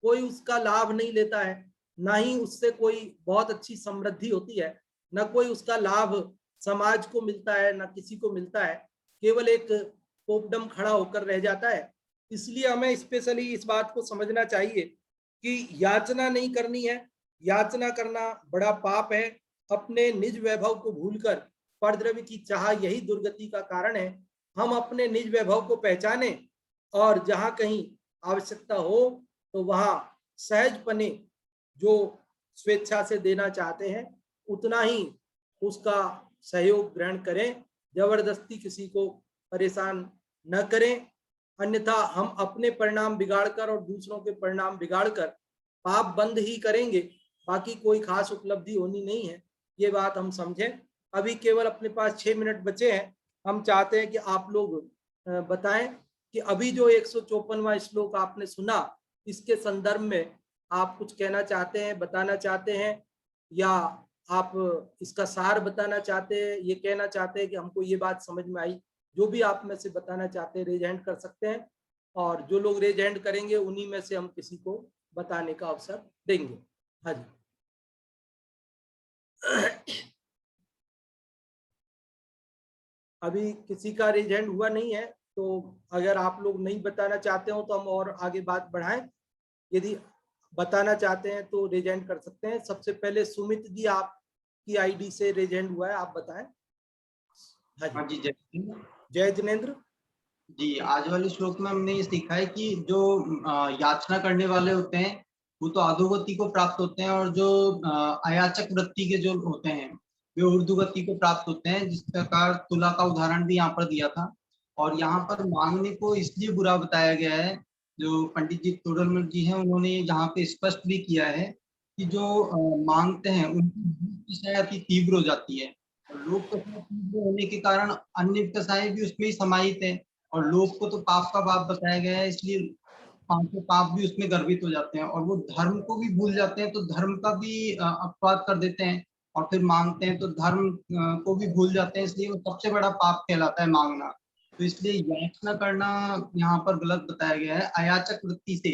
कोई उसका लाभ नहीं लेता है, ना ही उससे कोई बहुत अच्छी समृद्धि होती है, ना कोई उसका लाभ समाज को मिलता है, ना किसी को मिलता है, केवल एक पोपडम खड़ा होकर रह जाता है। इसलिए हमें स्पेशली इस बात को समझना चाहिए कि याचना नहीं करनी है। याचना करना बड़ा पाप है। अपने निज वैभव को भूलकर परद्रव्य की चाह यही दुर्गति का कारण है। हम अपने निज वैभव को पहचाने और जहां कहीं आवश्यकता हो तो वहां सहजपने जो स्वेच्छा से देना चाहते हैं उतना ही उसका सहयोग ग्रहण करें, जबरदस्ती किसी को परेशान न करें, अन्यथा हम अपने परिणाम बिगाड़कर और दूसरों के परिणाम बिगाड़कर पाप बंद ही करेंगे, बाकी कोई खास उपलब्धि होनी नहीं है। ये बात हम समझें। अभी केवल अपने पास 6 मिनट बचे हैं। हम चाहते हैं कि आप लोग बताएं कि अभी जो 154वां श्लोक आपने सुना, इसके संदर्भ में आप कुछ कहना चाहते हैं, बताना चाहते हैं, या आप इसका सार बताना चाहते हैं, ये कहना चाहते हैं कि हमको ये बात समझ में आई। जो भी आप में से बताना चाहते हैं रेज हैंड कर सकते हैं, और जो लोग रेज हैंड करेंगे उन्हीं में से हम किसी को बताने का अवसर देंगे। हाँ जी। अभी किसी का रेज हैंड हुआ नहीं है, तो अगर आप लोग नहीं बताना चाहते हो तो हम और आगे बात बढ़ाएं। यदि बताना चाहते हैं तो रेज हैंड कर सकते हैं। सबसे पहले सुमित जी, आपकी आईडी से रेज हैंड हुआ है, आप बताएं। हाँ जी। जय जिनेंद्र जी। आज वाले श्लोक में हमने ये सीखा है कि जो याचना करने वाले होते हैं वो तो अधोगति को प्राप्त होते हैं, और जो अयाचक वृत्ति के जो होते हैं वे ऊर्ध्वगति को प्राप्त होते हैं। जिस प्रकार तुला का उदाहरण भी यहाँ पर दिया था। और यहाँ पर मांगने को इसलिए बुरा बताया गया है, जो पंडित जी तोडरमल जी हैं उन्होंने यहाँ पे स्पष्ट भी किया है कि जो मांगते हैं उनकी विषय अति तीव्र हो जाती है, और लोक कथा तीव्र होने के कारण अन्य विषय भी उसमें समाहित है, और लोक को तो पाप का बाप बताया गया है, इसलिए पांचों पाप भी उसमें गर्भित हो जाते हैं, और वो धर्म को भी भूल जाते हैं, तो धर्म का भी अपवाद कर देते हैं, और फिर मांगते हैं तो धर्म को भी भूल जाते हैं, इसलिए वो सबसे बड़ा पाप कहलाता है मांगना। तो इसलिए याचना करना यहाँ पर गलत बताया गया है। अयाचक वृत्ति से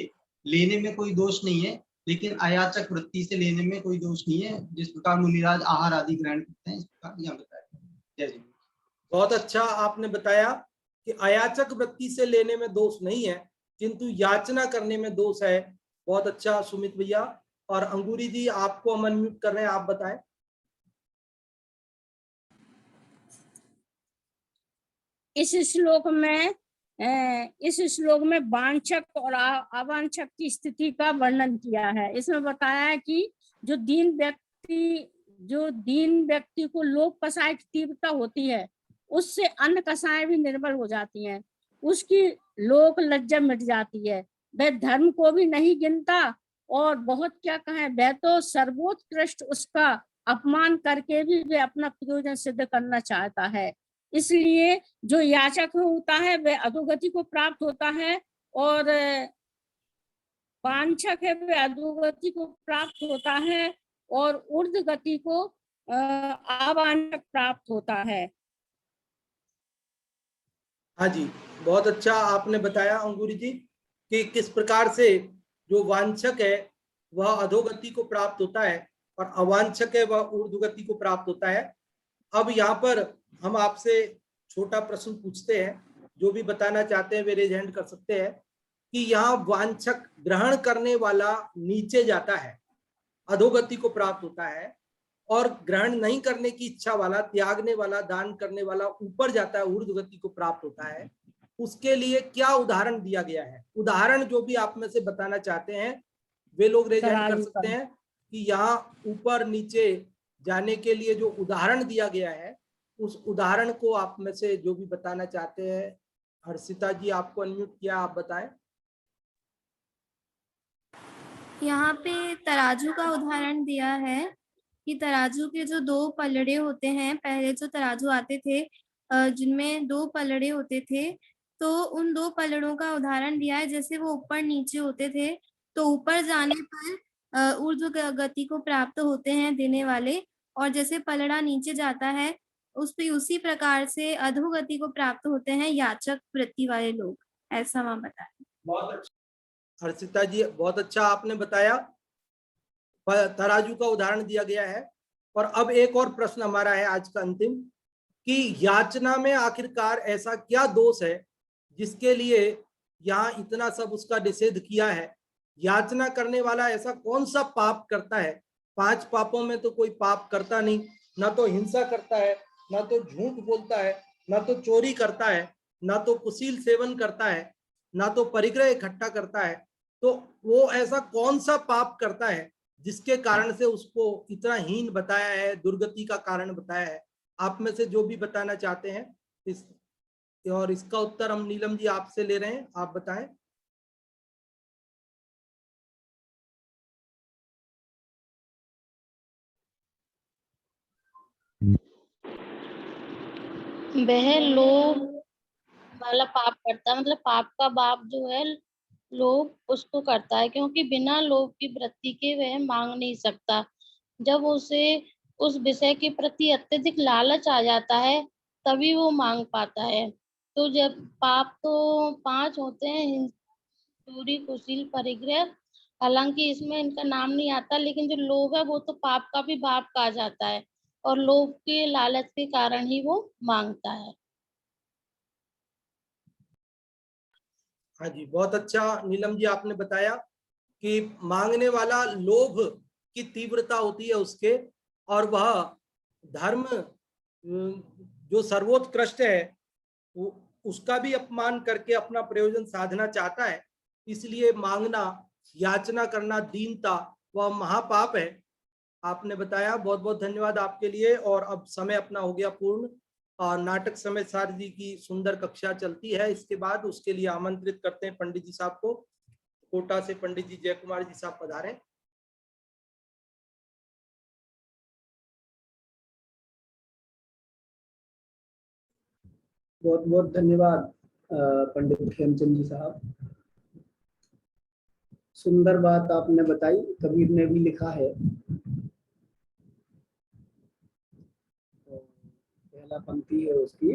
लेने में कोई दोष नहीं है, लेकिन अयाचक वृत्ति से लेने में कोई दोष नहीं है। जिस प्रकार मुनिराज आहार आदि ग्रहण करते हैं, इस प्रकार यहाँ बताया। जय जी। बहुत अच्छा आपने बताया कि अयाचक वृत्ति से लेने में दोष नहीं है, किंतु याचना करने में दोष है। बहुत अच्छा सुमित भैया। और अंगूरी जी, आपको हम अनम्यूट कर रहे हैं, आप बताएं। इस श्लोक में वांछक और अवांछक की स्थिति का वर्णन किया है। इसमें बताया है कि जो दीन व्यक्ति को लोभ कषाय की तीव्रता होती है, उससे अन्न कसाएं भी निर्मल हो जाती हैं, उसकी लोक लज्जा मिट जाती है, वह धर्म को भी नहीं गिनता और बहुत क्या कहें, वह तो सर्वोत्कृष्ट उसका अपमान करके भी वह अपना प्रयोजन सिद्ध करना चाहता है। इसलिए जो याचक होता है वह अधोगति को प्राप्त होता है और वांछक है वह अधोगति को प्राप्त होता है और ऊर्ध्व गति को अवांछक प्राप्त होता है। हाँ जी, बहुत अच्छा आपने बताया अंगूरी जी कि किस प्रकार से जो वांछक है वह अधोगति को प्राप्त होता है और अवांछक है वह ऊर्ध्वगति को प्राप्त होता है। अब यहाँ पर हम आपसे छोटा प्रश्न पूछते हैं, जो भी बताना चाहते हैं वे रेज हैंड कर सकते हैं कि यहाँ वांछक ग्रहण करने वाला नीचे जाता है, अधोगति को प्राप्त होता है, और ग्रहण नहीं करने की इच्छा वाला, त्यागने वाला, दान करने वाला ऊपर जाता है, ऊर्ध्वगति को प्राप्त होता है। उसके लिए क्या उदाहरण दिया गया है? उदाहरण जो भी आप में से बताना चाहते हैं वे लोग रेज हैंड कर सकते हैं कि यहाँ ऊपर नीचे जाने के लिए जो उदाहरण दिया गया है उस उदाहरण को आप में से जो भी बताना चाहते हैं। हर्षिता जी, आपको अनम्यूट किया, आप बताएं। यहाँ पे तराजू का उदाहरण दिया है कि तराजू के जो 2 पलड़े होते हैं, पहले जो तराजू आते थे जिनमें 2 पलड़े होते थे, तो उन 2 पलड़ों का उदाहरण दिया है। जैसे वो ऊपर नीचे होते थे तो ऊपर जाने पर ऊर्ध्व गति को प्राप्त होते हैं देने वाले, और जैसे पलड़ा नीचे जाता है उसी प्रकार से अधोगति को प्राप्त होते हैं याचक वृत्ति वाले लोग। ऐसा वहाँ बताया। बहुत अच्छा हर्षिता जी, बहुत अच्छा आपने बताया। तराजू का उदाहरण दिया गया है। और अब एक और प्रश्न हमारा है आज का अंतिम, कि याचना में आखिरकार ऐसा क्या दोष है जिसके लिए यहाँ इतना सब उसका निषेध किया है? याचना करने वाला ऐसा कौन सा पाप करता है? 5 पापों में तो कोई पाप करता नहीं, ना तो हिंसा करता है, ना तो झूठ बोलता है, ना तो चोरी करता है, ना तो कुशील सेवन करता है, ना तो परिग्रह इकट्ठा करता है। तो वो ऐसा कौन सा पाप करता है जिसके कारण से उसको इतना हीन बताया है, दुर्गति का कारण बताया है? आप में से जो भी बताना चाहते हैं और इसका उत्तर हम नीलम जी आपसे ले रहे हैं, आप बताएं। वह लोभ वाला पाप करता है, मतलब पाप का बाप जो है लोभ उसको करता है, क्योंकि बिना लोभ की वृत्ति के वह मांग नहीं सकता। जब उसे उस विषय के प्रति अत्यधिक लालच आ जाता है तभी वो मांग पाता है। तो जब पाप तो 5 होते हैं, चोरी, कुशील, परिग्रह, हालांकि इसमें इनका नाम नहीं आता, लेकिन जो लोभ है वो तो पाप का भी बाप कहा जाता है और लोभ के लालच के कारण ही वो मांगता है। हाँ जी, बहुत अच्छा नीलम जी आपने बताया कि मांगने वाला लोभ की तीव्रता होती है उसके, और वह धर्म जो सर्वोत्कृष्ट है उसका भी अपमान करके अपना प्रयोजन साधना चाहता है। इसलिए मांगना, याचना करना, दीनता, वह महापाप है। आपने बताया, बहुत बहुत धन्यवाद आपके लिए। और अब समय अपना हो गया पूर्ण, और नाटक समय सार जी की सुंदर कक्षा चलती है इसके बाद। उसके लिए आमंत्रित करते हैं पंडित जी साहब को। कोटा से पंडित जी जय कुमार जी साहब पधारें। बहुत बहुत धन्यवाद पंडित खेमचंद जी साहब। सुंदर बात आपने बताई, कबीर ने भी लिखा है। तो पहला पंक्ति है उसकी,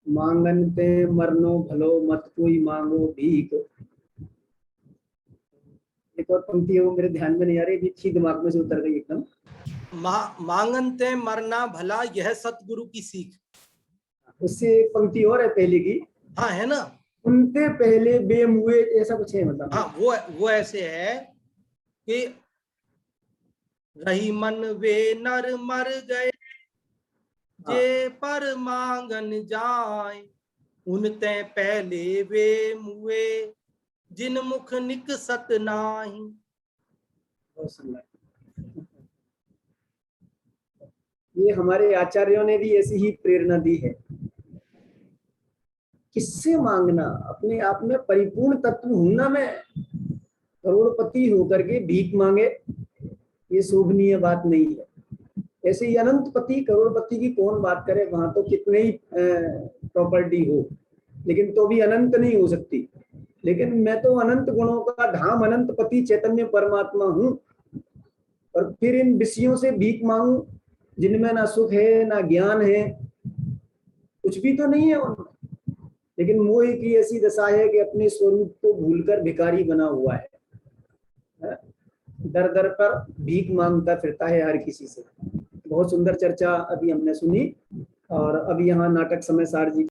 मांगन ते मरनो भलो मत कोई मांगो भीख। एक और पंक्ति है वो मेरे ध्यान में नहीं आ रही, अच्छी दिमाग में से उतर गई एकदम। मांगनते मरना भला यह सतगुरु की सीख। उससे एक पंक्ति और है पहले की। हाँ, है ना, उनते पहले बेमुए, ऐसा कुछ है मतलब। हाँ, वो ऐसे है कि रही मन वे नर मर गए, जे पर मांगन जाए, उनते पहले वे मुए, जिन मुख निकसत नाही। बहुत सुंदर। ये हमारे आचार्यों ने भी ऐसी ही प्रेरणा दी है। किससे मांगना, अपने आप में परिपूर्ण तत्व हूं ना मैं, करोड़पति होकर के भीख मांगे, ये शोभनीय बात नहीं है। ऐसे ही अनंतपति करोड़पति की कौन बात करे, वहां तो कितने ही प्रॉपर्टी हो, लेकिन तो भी अनंत नहीं हो सकती। लेकिन मैं तो अनंत गुणों का धाम अनंतपति चैतन्य परमात्मा हूँ, और फिर इन विषयों से भीख मांगू जिनमें ना सुख है ना ज्ञान है, कुछ भी तो नहीं है उनमें। लेकिन मोह की ऐसी दशा है कि अपने स्वरूप को भूलकर भिखारी बना हुआ है, दर दर पर भीख मांगता फिरता है हर किसी से। बहुत सुंदर चर्चा अभी हमने सुनी। और अभी यहाँ नाटक समय सार जी